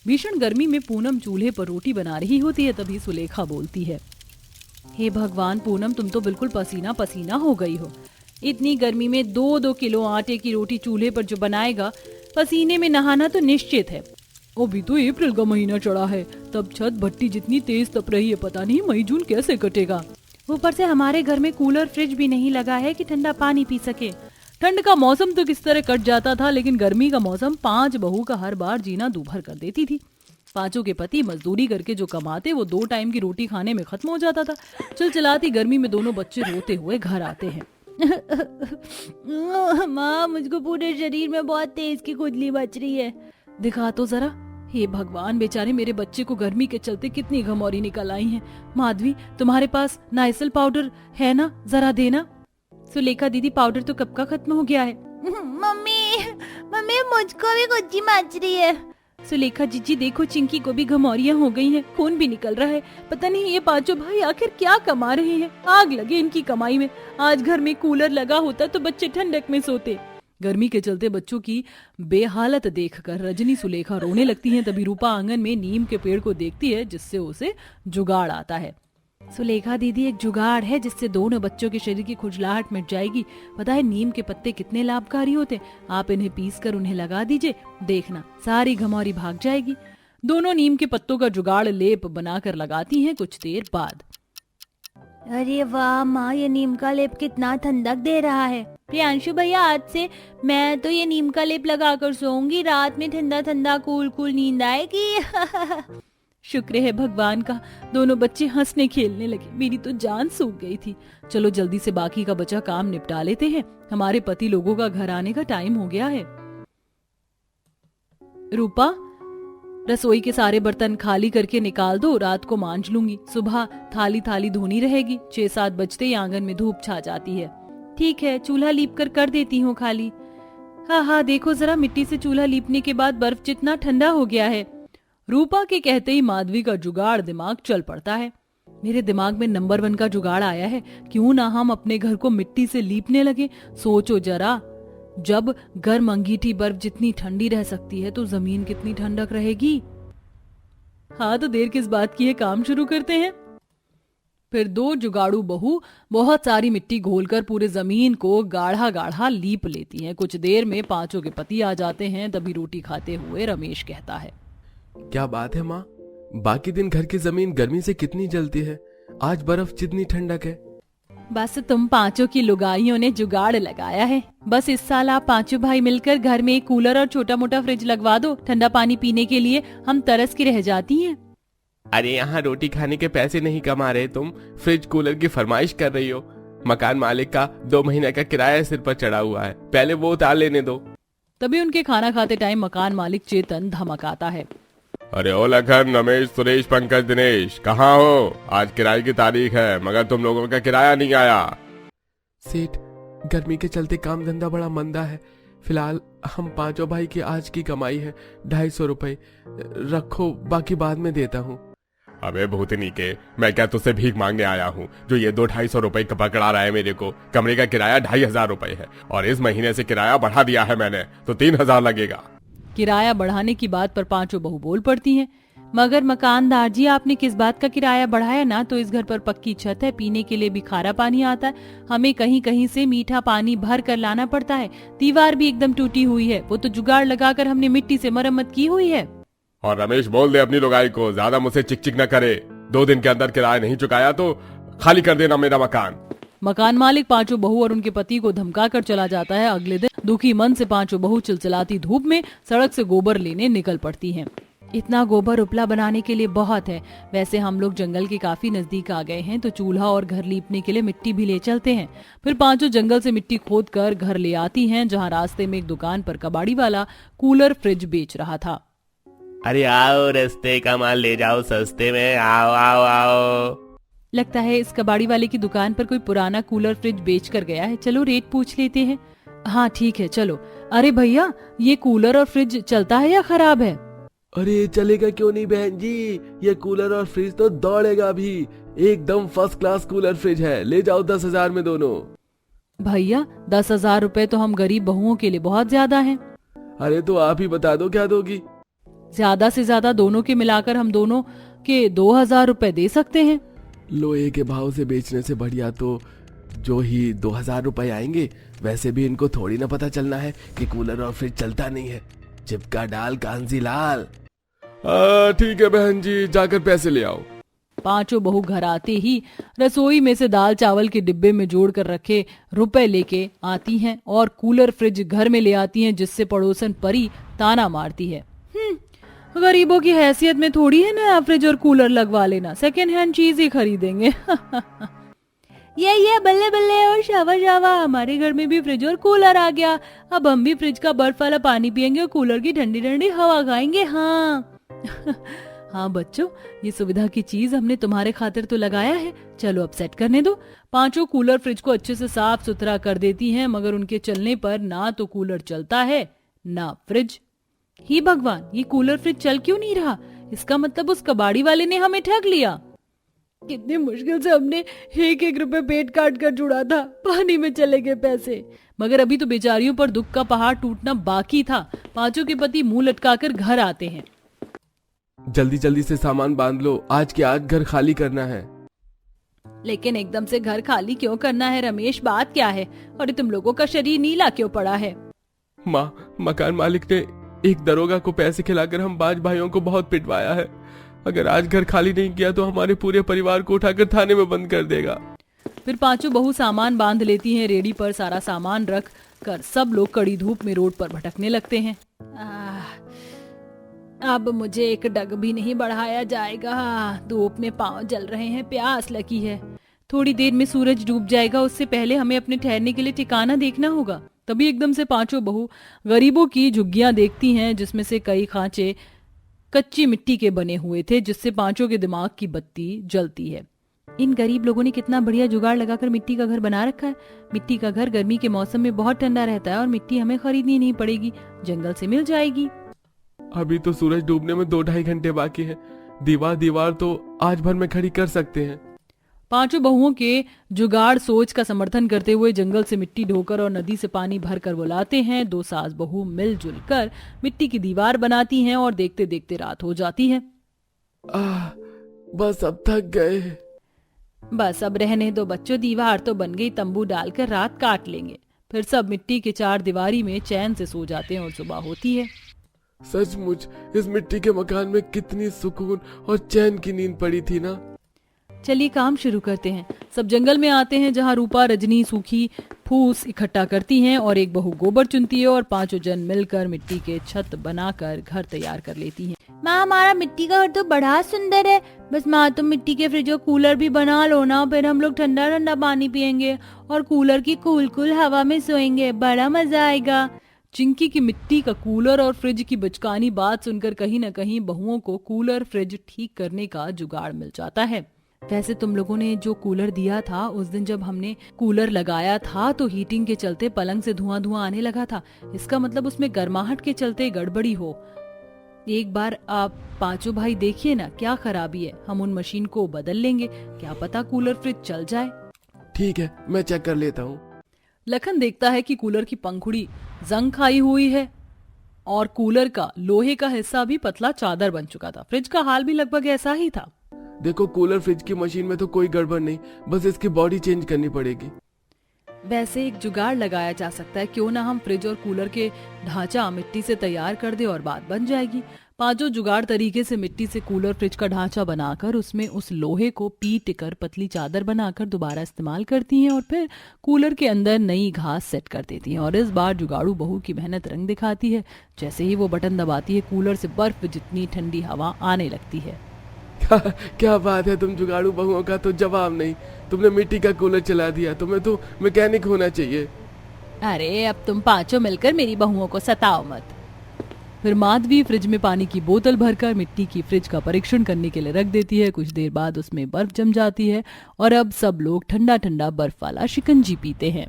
भीषण गर्मी में पूनम चूल्हे पर रोटी बना रही होती है, तभी सुलेखा बोलती है, हे भगवान पूनम, तुम तो बिल्कुल पसीना पसीना हो गई हो। इतनी गर्मी में 2-2 किलो आटे की रोटी चूल्हे पर जो बनाएगा, पसीने में नहाना तो निश्चित है। अभी तो अप्रैल का महीना चढ़ा है, तब छत भट्टी जितनी तेज तप रही है, पता नहीं मई जून कैसे कटेगा। ऊपर से हमारे घर में कूलर फ्रिज भी नहीं लगा है कि ठंडा पानी पी सके। ठंड का मौसम तो किस तरह कट जाता था, लेकिन गर्मी का मौसम 5 बहू का हर बार जीना दूभर कर देती थी। पांचों के पति मजदूरी करके जो कमाते वो 2 टाइम की रोटी खाने में खत्म हो जाता था। चिलचिलाती गर्मी में दोनों बच्चे रोते हुए घर आते हैं। माँ, मुझको पूरे शरीर में बहुत तेज की खुजली मच रही है। दिखा तो जरा। हे भगवान, बेचारे मेरे बच्चे को गर्मी के चलते कितनी घमौरी निकल आई है। माधवी, तुम्हारे पास नाइसिल पाउडर है ना, जरा देना। सुलेखा दीदी, पाउडर तो कब का खत्म हो गया है। मम्मी मुझको भी खुजली मच रही है। सुलेखा जीजी देखो, चिंकी को भी घमौरियां हो गई हैं, खून भी निकल रहा है। पता नहीं ये पांचों भाई आखिर क्या कमा रहे हैं, आग लगे इनकी कमाई में। आज घर में कूलर लगा होता तो बच्चे ठंडक में सोते। गर्मी के चलते बच्चों की बेहालत देखकर रजनी सुलेखा रोने लगती हैं। तभी रूपा आंगन में नीम के पेड़ को देखती है, जिससे उसे जुगाड़ आता है। सुलेखा दीदी, एक जुगाड़ है जिससे दोनों बच्चों के शरीर की खुजलाहट मिट जाएगी। पता है नीम के पत्ते कितने लाभकारी होते, आप इन्हें पीस कर उन्हें लगा दीजिए, देखना सारी घमौरी भाग जाएगी। दोनों नीम के पत्तों का जुगाड़ लेप बनाकर लगाती हैं। कुछ देर बाद, अरे वाह माँ, ये नीम का लेप कितना ठंडक दे रहा है। प्रियांशु भैया, आज से मैं तो ये नीम का लेप लगाकर सोऊंगी, रात में ठंडा ठंडा कूल कूल नींद आएगी। शुक्र है भगवान का, दोनों बच्चे हंसने खेलने लगे। मेरी तो जान सूख गई थी। चलो जल्दी से बाकी का बचा काम निपटा लेते हैं, हमारे पति लोगों का घर आने का टाइम हो गया है। रूपा, रसोई के सारे बर्तन खाली करके निकाल दो, रात को मांज लूंगी, सुबह थाली थाली धोनी रहेगी। 6-7 बजते ही आंगन में धूप छा जाती है। ठीक है, चूल्हा लीप कर देती हूँ खाली। हाँ, देखो जरा, मिट्टी से चूल्हा लीपने के बाद बर्फ जितना ठंडा हो गया है। रूपा के कहते ही माधवी का जुगाड़ दिमाग चल पड़ता है। मेरे दिमाग में नंबर 1 का जुगाड़ आया है, क्यों ना हम अपने घर को मिट्टी से लीपने लगे। सोचो जरा, जब गर्म अंगीठी बर्फ जितनी ठंडी रह सकती है तो जमीन कितनी ठंडक रहेगी। हाँ, तो देर किस बात की है, काम शुरू करते हैं। फिर 2 जुगाड़ू बहू बहुत सारी मिट्टी घोलकर पूरे जमीन को गाढ़ा गाढ़ा लीप लेती हैं। कुछ देर में पांचों के पति आ जाते हैं। तभी रोटी खाते हुए रमेश कहता है, क्या बात है माँ, बाकी दिन घर की जमीन गर्मी से कितनी जलती है, आज बर्फ जितनी ठंडक है। बस तुम पांचों की लुगाइयों ने जुगाड़ लगाया है। बस इस साल आप पांचों भाई मिलकर घर में एक कूलर और छोटा मोटा फ्रिज लगवा दो, ठंडा पानी पीने के लिए हम तरस की रह जाती हैं। अरे यहाँ रोटी खाने के पैसे नहीं कमा रहे तुम, फ्रिज कूलर की फरमाइश कर रही हो। मकान मालिक का 2 महीने का किराया सिर पर चढ़ा हुआ है, पहले वो उतार लेने दो। तभी उनके खाना खाते टाइम मकान मालिक चेतन धमकाता है, अरे ओ लखन, रमेश, सुरेश, पंकज, दिनेश, कहाँ हो? आज किराए की तारीख है मगर तुम लोगों का किराया नहीं आया। सेठ, गर्मी के चलते काम धंधा बड़ा मंदा है। फिलहाल हम पांचों भाई की आज की कमाई है 250 रुपए, रखो, बाकी बाद में देता हूँ। अबे भूतनी के, मैं क्या तुझसे भीख मांगने आया हूँ जो ये 200-250 रुपए पकड़ा रहा है मेरे को। कमरे का किराया 2500 रुपए है और इस महीने से किराया बढ़ा दिया है मैंने, तो 3000 लगेगा। किराया बढ़ाने की बात पर पांचों बहू बोल पड़ती हैं, मगर मकानदार जी, आपने किस बात का किराया बढ़ाया? ना तो इस घर पर पक्की छत है, पीने के लिए भी खारा पानी आता है, हमें कहीं कहीं से मीठा पानी भर कर लाना पड़ता है। दीवार भी एकदम टूटी हुई है, वो तो जुगाड़ लगाकर हमने मिट्टी से मरम्मत की हुई है। और रमेश, बोल दे अपनी लुगाई को ज्यादा मुझसे चिक न करे। 2 दिन के अंदर किराया नहीं चुकाया तो खाली कर देना मेरा मकान। मकान मालिक पांचों बहू और उनके पति को धमका कर चला जाता है। अगले दिन दुखी मन से पांचों बहू चिलचिलाती धूप में सड़क से गोबर लेने निकल पड़ती हैं। इतना गोबर उपला बनाने के लिए बहुत है। वैसे हम लोग जंगल के काफी नजदीक आ गए हैं, तो चूल्हा और घर लीपने के लिए मिट्टी भी ले चलते हैं। फिर पांचों जंगल से मिट्टी खोद कर घर ले आती हैं, जहाँ रास्ते में एक दुकान पर कबाड़ी वाला कूलर फ्रिज बेच रहा था। अरे आओ, रास्ते का माल ले जाओ सस्ते में, आओ आओ आओ। लगता है इस कबाड़ी वाले की दुकान पर कोई पुराना कूलर फ्रिज बेच कर गया है, चलो रेट पूछ लेते हैं। हाँ ठीक है, चलो। अरे भैया, ये कूलर और फ्रिज चलता है या खराब है? अरे चलेगा क्यों नहीं बहन जी, ये कूलर और फ्रिज तो दौड़ेगा भी, एकदम फर्स्ट क्लास कूलर फ्रिज है, ले जाओ 10,000 में दोनों। भैया 10,000 रुपए तो हम गरीब बहुओं के लिए बहुत ज्यादा हैं। अरे तो आप ही बता दो क्या दोगी। ज्यादा से ज्यादा दोनों के मिलाकर हम दोनों के 2000 रुपए दे सकते हैं। लोहे के भाव से बेचने से बढ़िया तो जो ही 2000 रुपए आएंगे। वैसे भी इनको थोड़ी ना पता चलना है कि कूलर और फ्रिज चलता नहीं है। चिपका डाल कांजी लाल। ठीक है बहन जी, जाकर पैसे ले आओ। पांचों बहू घर आते ही रसोई में से दाल चावल के डिब्बे में जोड़ कर रखे रुपए लेके आती हैं और कूलर फ्रिज घर में ले आती हैं, जिससे पड़ोसन परी ताना मारती है, गरीबों की हैसियत में थोड़ी है नया फ्रिज और कूलर लगवा लेना, सेकेंड हैंड चीज ही खरीदेंगे। ये बल्ले बल्ले और शावा शावा, हमारे घर में भी फ्रिज और कूलर आ गया। अब हम भी फ्रिज का बर्फ वाला पानी पियेंगे और कूलर की ठंडी ठंडी हवा खाएंगे। हाँ हाँ बच्चों, ये सुविधा की चीज हमने तुम्हारे खातिर तो लगाया है, चलो अब सेट करने दो। पांचों कूलर फ्रिज को अच्छे से साफ सुथरा कर देती हैं, मगर उनके चलने पर ना तो कूलर चलता है ना फ्रिज। ही भगवान, ये कूलर फ्रिज चल क्यों नहीं रहा? इसका मतलब उस कबाड़ी वाले ने हमें ठग लिया। कितनी मुश्किल से हमने एक रुपए पेट काट कर जुड़ा था, पानी में चले गए पैसे। मगर अभी तो बेचारियों पर दुख का पहाड़ टूटना बाकी था। पांचों के पति मुंह लटकाकर घर आते हैं। जल्दी जल्दी से सामान बांध लो, आज के आज घर खाली करना है। लेकिन एकदम से घर खाली क्यों करना है रमेश, बात क्या है? और तुम लोगों का शरीर नीला क्यों पड़ा है? माँ, मकान मालिक ने एक दरोगा को पैसे खिलाकर हम 5 भाइयों को बहुत पिटवाया है। अगर आज घर खाली नहीं किया तो हमारे पूरे परिवार को उठाकर थाने में बंद कर देगा। फिर पांचों बहू सामान बांध लेती हैं। रेडी पर सारा सामान रख कर सब लोग कड़ी धूप में रोड पर भटकने लगते हैं। अब मुझे एक डग भी नहीं बढ़ाया जाएगा, धूप में पांव जल रहे हैं, प्यास लगी है। थोड़ी देर में सूरज डूब जाएगा, उससे पहले हमें अपने ठहरने के लिए ठिकाना देखना होगा। तभी एकदम से पांचों बहू गरीबों की झुग्गियां देखती हैं, जिसमें से कई खांचे कच्ची मिट्टी के बने हुए थे, जिससे पांचों के दिमाग की बत्ती जलती है। इन गरीब लोगों ने कितना बढ़िया जुगाड़ लगाकर मिट्टी का घर बना रखा है। मिट्टी का घर गर्मी के मौसम में बहुत ठंडा रहता है और मिट्टी हमें खरीदनी नहीं पड़ेगी, जंगल से मिल जाएगी। अभी तो सूरज डूबने में 2-2.5 घंटे बाकी है। दीवार तो आज भर में खड़ी कर सकते हैं। पांचों बहुओं के जुगाड़ सोच का समर्थन करते हुए जंगल से मिट्टी ढोकर और नदी से पानी भरकर वो लाते हैं। 2 सास बहू मिलजुल कर मिट्टी की दीवार बनाती हैं और देखते देखते रात हो जाती है। बस अब थक गए। बस अब रहने दो बच्चों, दीवार तो बन गई, तंबू डालकर रात काट लेंगे। फिर सब मिट्टी के 4 दीवारी में चैन से सो जाते हैं और सुबह होती है। सचमुच इस मिट्टी के मकान में कितनी सुकून और चैन की नींद पड़ी थी ना। चलिए काम शुरू करते हैं। सब जंगल में आते हैं, जहाँ रूपा रजनी सूखी फूस इकट्ठा करती हैं और एक बहू गोबर चुनती है और पांचों जन मिलकर मिट्टी के छत बनाकर घर तैयार कर लेती हैं। माँ, हमारा मिट्टी का घर तो बड़ा सुंदर है। बस माँ, तुम मिट्टी के फ्रिज और कूलर भी बना लो ना, फिर हम लोग ठंडा ठंडा पानी पियेंगे और कूलर की कूल कूल हवा में सोएंगे, बड़ा मजा आएगा। चिंकी की मिट्टी का कूलर और फ्रिज की बचकानी बात सुनकर कहीं न कहीं बहुओं को कूलर फ्रिज ठीक करने का जुगाड़ मिल जाता है। वैसे तुम लोगों ने जो कूलर दिया था, उस दिन जब हमने कूलर लगाया था तो हीटिंग के चलते पलंग से धुआं धुआं आने लगा था। इसका मतलब उसमें गर्माहट के चलते गड़बड़ी हो। एक बार आप पांचों भाई देखिए ना क्या खराबी है, हम उन मशीन को बदल लेंगे, क्या पता कूलर फ्रिज चल जाए। ठीक है, मैं चेक कर लेता हूँ। लखन देखता है कि कूलर की पंखुड़ी जंग खाई हुई है और कूलर का लोहे का हिस्सा भी पतला चादर बन चुका था। फ्रिज का हाल भी लगभग ऐसा ही था। देखो, कूलर फ्रिज की मशीन में तो कोई गड़बड़ नहीं, बस इसकी बॉडी चेंज करनी पड़ेगी। वैसे एक जुगाड़ लगाया जा सकता है, क्यों ना हम फ्रिज और कूलर के ढांचा मिट्टी से तैयार कर दे और बात बन जाएगी। पांचों जुगाड़ तरीके से मिट्टी से कूलर फ्रिज का ढांचा बनाकर उसमें उस लोहे को पीट कर पतली चादर बनाकर दोबारा इस्तेमाल करती हैं और फिर कूलर के अंदर नई घास सेट कर देती हैं। और इस बार जुगाड़ू बहू की मेहनत रंग दिखाती है। जैसे ही वो बटन दबाती है, कूलर से बर्फ जितनी ठंडी हवा आने लगती है। क्या बात है, तुम जुगाड़ू बहुओं का तो जवाब नहीं। तुमने मिट्टी का कूलर चला दिया, तुम्हें तो मैकेनिक होना चाहिए। अरे अब तुम पांचों मिलकर मेरी बहुओं को सताओ मत। फिर माधवी फ्रिज में पानी की बोतल भरकर मिट्टी की फ्रिज का परीक्षण करने के लिए रख देती है। कुछ देर बाद उसमें बर्फ जम जाती है और अब सब लोग ठंडा ठंडा बर्फ वाला शिकंजी पीते हैं।